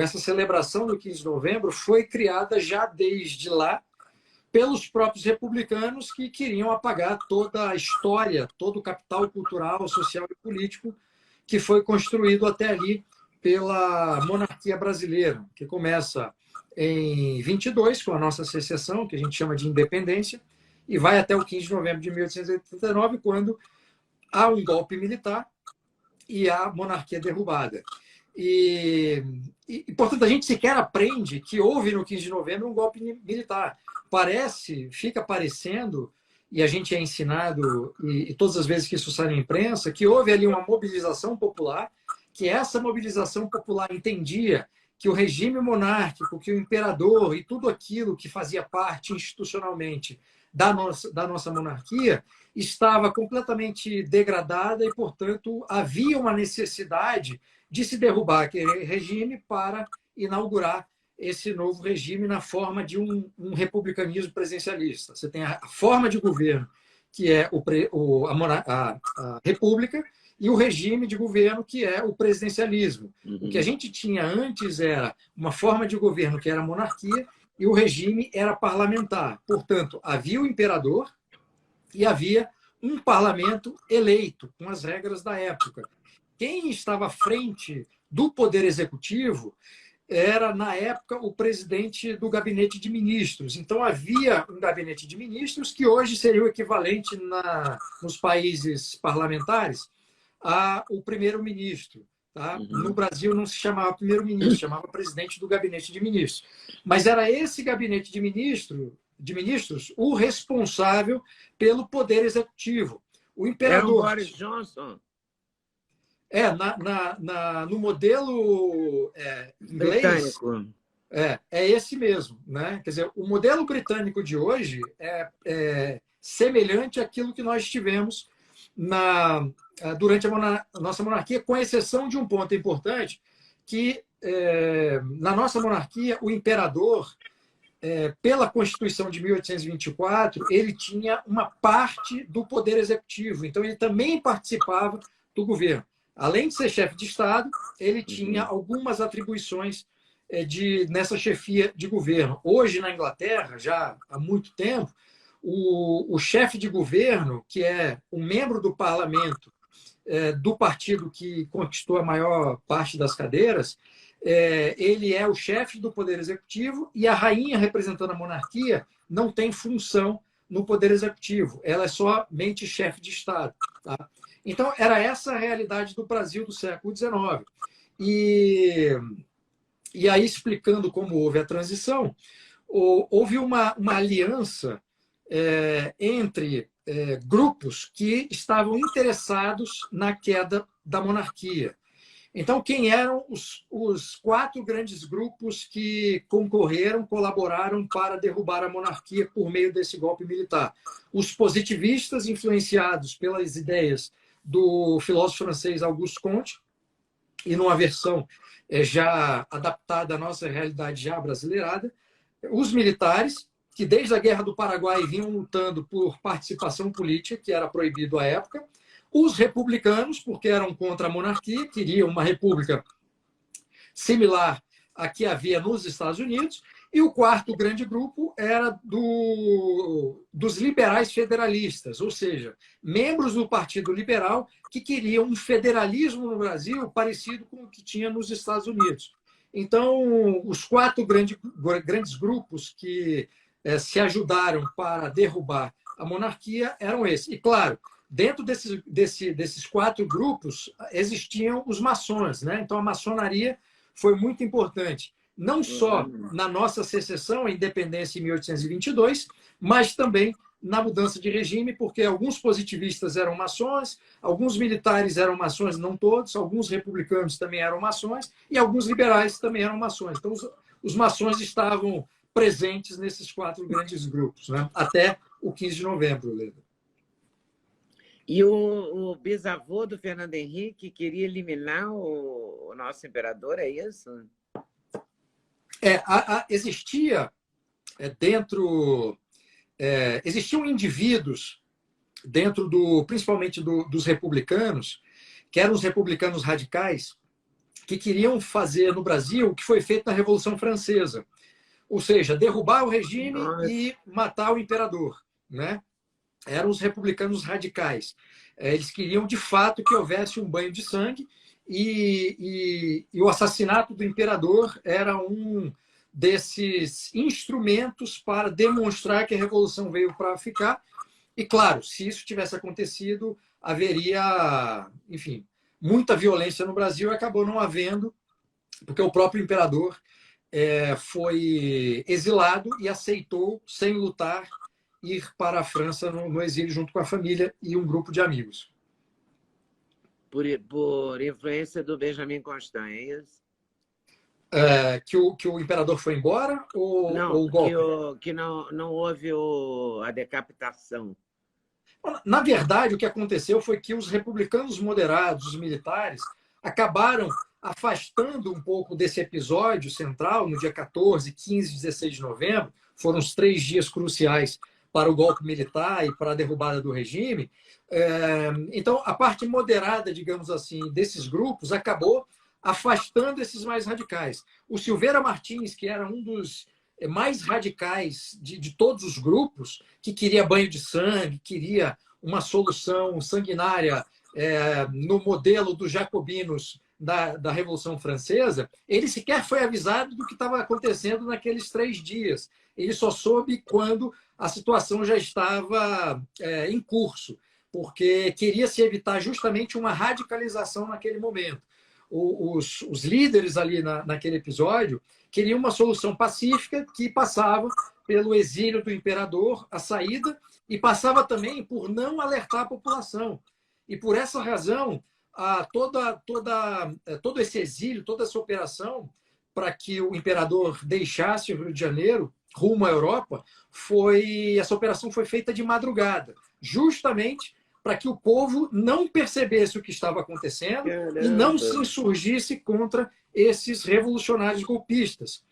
essa celebração do 15 de novembro foi criada já desde lá pelos próprios republicanos que queriam apagar toda a história, todo o capital cultural, social e político que foi construído até ali pela monarquia brasileira, que começa em 22, com a nossa secessão, que a gente chama de independência, e vai até o 15 de novembro de 1889, quando há um golpe militar e a monarquia derrubada. Portanto, a gente sequer aprende que houve no 15 de novembro um golpe militar. Fica parecendo, e a gente é ensinado, e todas as vezes que isso sai na imprensa, que houve ali uma mobilização popular, que essa mobilização popular entendia que o regime monárquico, que o imperador e tudo aquilo que fazia parte institucionalmente da nossa monarquia estava completamente degradada e, portanto, havia uma necessidade de se derrubar aquele regime para inaugurar esse novo regime na forma de um republicanismo presidencialista. Você tem a forma de governo, que é a república, e o regime de governo, que é o presidencialismo. O que a gente tinha antes era uma forma de governo que era a monarquia e o regime era parlamentar. Portanto, havia o imperador e havia um parlamento eleito, com as regras da época. Quem estava à frente do poder executivo era, na época, o presidente do gabinete de ministros. Então, havia um gabinete de ministros que hoje seria o equivalente nos países parlamentares ao primeiro-ministro. Tá? No Brasil não se chamava primeiro-ministro, chamava presidente do gabinete de ministros. Mas era esse gabinete de ministros o responsável pelo poder executivo. O imperador... Era o Boris Johnson. No modelo inglês, britânico. É esse mesmo. Né? Quer dizer, o modelo britânico de hoje é semelhante àquilo que nós tivemos durante a nossa monarquia, com exceção de um ponto importante, que na nossa monarquia, o imperador, pela Constituição de 1824, ele tinha uma parte do poder executivo, então ele também participava do governo. Além de ser chefe de Estado, ele tinha algumas atribuições nessa chefia de governo. Hoje, na Inglaterra, já há muito tempo, o chefe de governo, que é um membro do parlamento do partido que conquistou a maior parte das cadeiras, ele é o chefe do poder executivo e a rainha, representando a monarquia, não tem função no poder executivo. Ela é somente chefe de Estado. Tá? Então, era essa a realidade do Brasil do século XIX. E aí, explicando como houve a transição, houve uma aliança entre grupos que estavam interessados na queda da monarquia. Então, quem eram os 4 grandes grupos que concorreram, colaboraram para derrubar a monarquia por meio desse golpe militar? Os positivistas, influenciados pelas ideias do filósofo francês Auguste Comte, e numa versão já adaptada à nossa realidade já brasileirada, os militares, que desde a Guerra do Paraguai vinham lutando por participação política, que era proibido à época, os republicanos, porque eram contra a monarquia, queriam uma república similar à que havia nos Estados Unidos, e o 4º grande grupo era dos liberais federalistas, ou seja, membros do Partido Liberal que queriam um federalismo no Brasil parecido com o que tinha nos Estados Unidos. Então, os 4 grandes grupos que se ajudaram para derrubar a monarquia eram esses. E, claro, dentro desses 4 grupos existiam os maçons. Né? Então, a maçonaria foi muito importante, não só na nossa secessão, a independência em 1822, mas também na mudança de regime, porque alguns positivistas eram maçons, alguns militares eram maçons, não todos, alguns republicanos também eram maçons, e alguns liberais também eram maçons. Então, os maçons estavam presentes nesses 4 grandes grupos, né? Até o 15 de novembro, Leda. E o bisavô do Fernando Henrique queria eliminar o nosso imperador, é isso? Existiam indivíduos dentro principalmente dos republicanos, que eram os republicanos radicais, que queriam fazer no Brasil o que foi feito na Revolução Francesa, ou seja, derrubar o regime e matar o imperador, né? Eram os republicanos radicais. Eles queriam, de fato, que houvesse um banho de sangue e o assassinato do imperador era um desses instrumentos para demonstrar que a revolução veio para ficar. E, claro, se isso tivesse acontecido, haveria, enfim, muita violência no Brasil, e acabou não havendo, porque o próprio imperador foi exilado e aceitou, sem lutar, ir para a França no exílio junto com a família e um grupo de amigos. Por influência do Benjamin Constant, é isso? Que o imperador foi embora ou o golpe? Que não houve a decapitação. Na verdade, o que aconteceu foi que os republicanos moderados, os militares, acabaram afastando um pouco desse episódio central, no dia 14, 15 e 16 de novembro. Foram os 3 dias cruciais para o golpe militar e para a derrubada do regime. Então, a parte moderada, digamos assim, desses grupos acabou afastando esses mais radicais. O Silveira Martins, que era um dos mais radicais de todos os grupos, que queria banho de sangue, queria uma solução sanguinária no modelo dos jacobinos da Revolução Francesa, ele sequer foi avisado do que estava acontecendo naqueles 3 dias. Ele só soube quando a situação já estava em curso, porque queria se evitar justamente uma radicalização naquele momento. Os líderes ali naquele episódio queriam uma solução pacífica que passava pelo exílio do imperador, a saída, e passava também por não alertar a população. E por essa razão, todo esse exílio, toda essa operação para que o imperador deixasse o Rio de Janeiro rumo à Europa, essa operação foi feita de madrugada, justamente para que o povo não percebesse o que estava acontecendo e não se insurgisse contra esses revolucionários golpistas.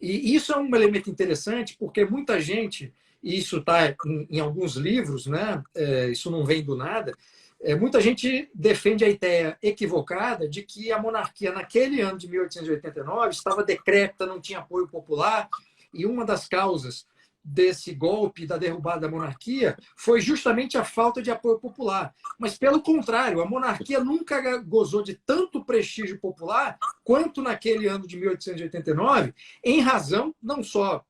E isso é um elemento interessante, porque muita gente, e isso está em alguns livros, né? Isso não vem do nada, muita gente defende a ideia equivocada de que a monarquia, naquele ano de 1889, estava decrépita, não tinha apoio popular, e uma das causas desse golpe, da derrubada da monarquia, foi justamente a falta de apoio popular. Mas, pelo contrário, a monarquia nunca gozou de tanto prestígio popular quanto naquele ano de 1889, em razão não só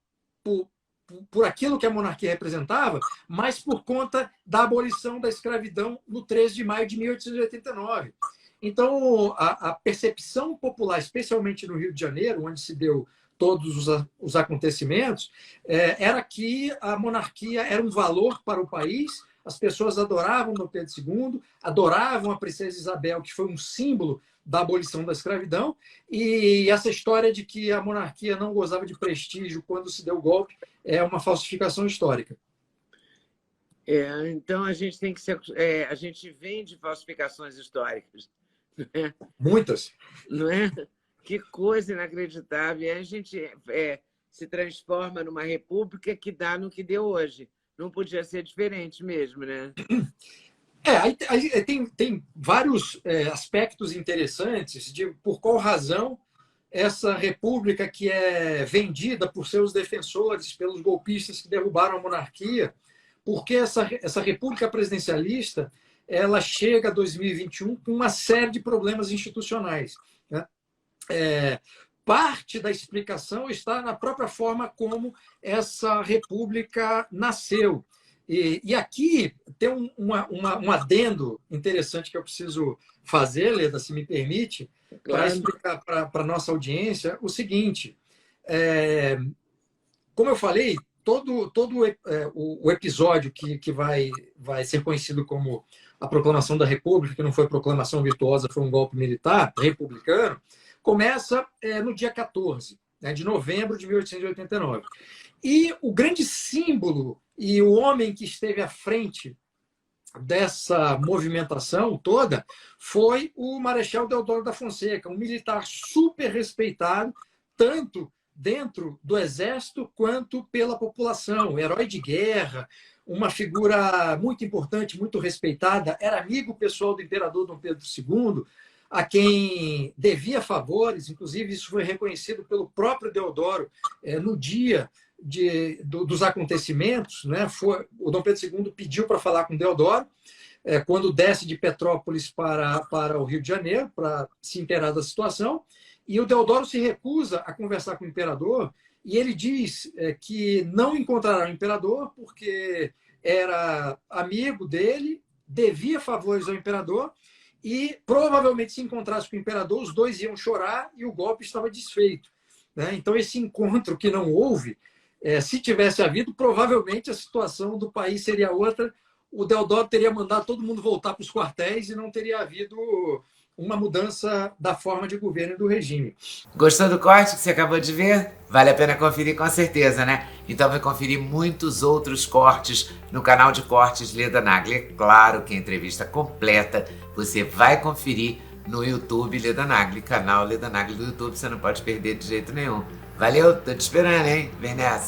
por aquilo que a monarquia representava, mas por conta da abolição da escravidão no 13 de maio de 1889. Então, a percepção popular, especialmente no Rio de Janeiro, onde se deu todos os acontecimentos, era que a monarquia era um valor para o país, as pessoas adoravam Dom Pedro II, adoravam a princesa Isabel, que foi um símbolo da abolição da escravidão, e essa história de que a monarquia não gozava de prestígio quando se deu o golpe é uma falsificação histórica. Então a gente tem que a gente vem de falsificações históricas. Né? Muitas. Não é? Que coisa inacreditável. E a gente se transforma numa república que dá no que deu hoje. Não podia ser diferente mesmo, né? Aí tem vários aspectos interessantes de por qual razão essa república que é vendida por seus defensores, pelos golpistas que derrubaram a monarquia, porque essa república presidencialista ela chega a 2021 com uma série de problemas institucionais, né? Parte da explicação está na própria forma como essa república nasceu. E aqui tem um adendo interessante que eu preciso fazer, Leda, se me permite, para explicar para a nossa audiência o seguinte. Como eu falei, todo o episódio que vai ser conhecido como a proclamação da República, que não foi proclamação virtuosa, foi um golpe militar republicano, começa no dia 14 de novembro de 1889. E o grande símbolo e o homem que esteve à frente dessa movimentação toda foi o Marechal Deodoro da Fonseca, um militar super respeitado, tanto dentro do exército quanto pela população, herói de guerra, uma figura muito importante, muito respeitada, era amigo pessoal do imperador Dom Pedro II, a quem devia favores, inclusive isso foi reconhecido pelo próprio Deodoro no dia dos acontecimentos, né? O Dom Pedro II pediu para falar com Deodoro, quando desce de Petrópolis para o Rio de Janeiro, para se inteirar da situação, e o Deodoro se recusa a conversar com o imperador, e ele diz que não encontrará o imperador porque era amigo dele, devia favores ao imperador, e provavelmente se encontrasse com o imperador, os dois iam chorar e o golpe estava desfeito, né? Então, esse encontro que não houve, se tivesse havido, provavelmente a situação do país seria outra. O Deodoro teria mandado todo mundo voltar para os quartéis e não teria havido uma mudança da forma de governo e do regime. Gostou do corte que você acabou de ver? Vale a pena conferir com certeza, né? Então vai conferir muitos outros cortes no canal de cortes Leda Nagli. É claro que a entrevista completa você vai conferir no YouTube Leda Nagli, canal Leda Nagli do YouTube, você não pode perder de jeito nenhum. Valeu, tô te esperando, hein? Vem nessa!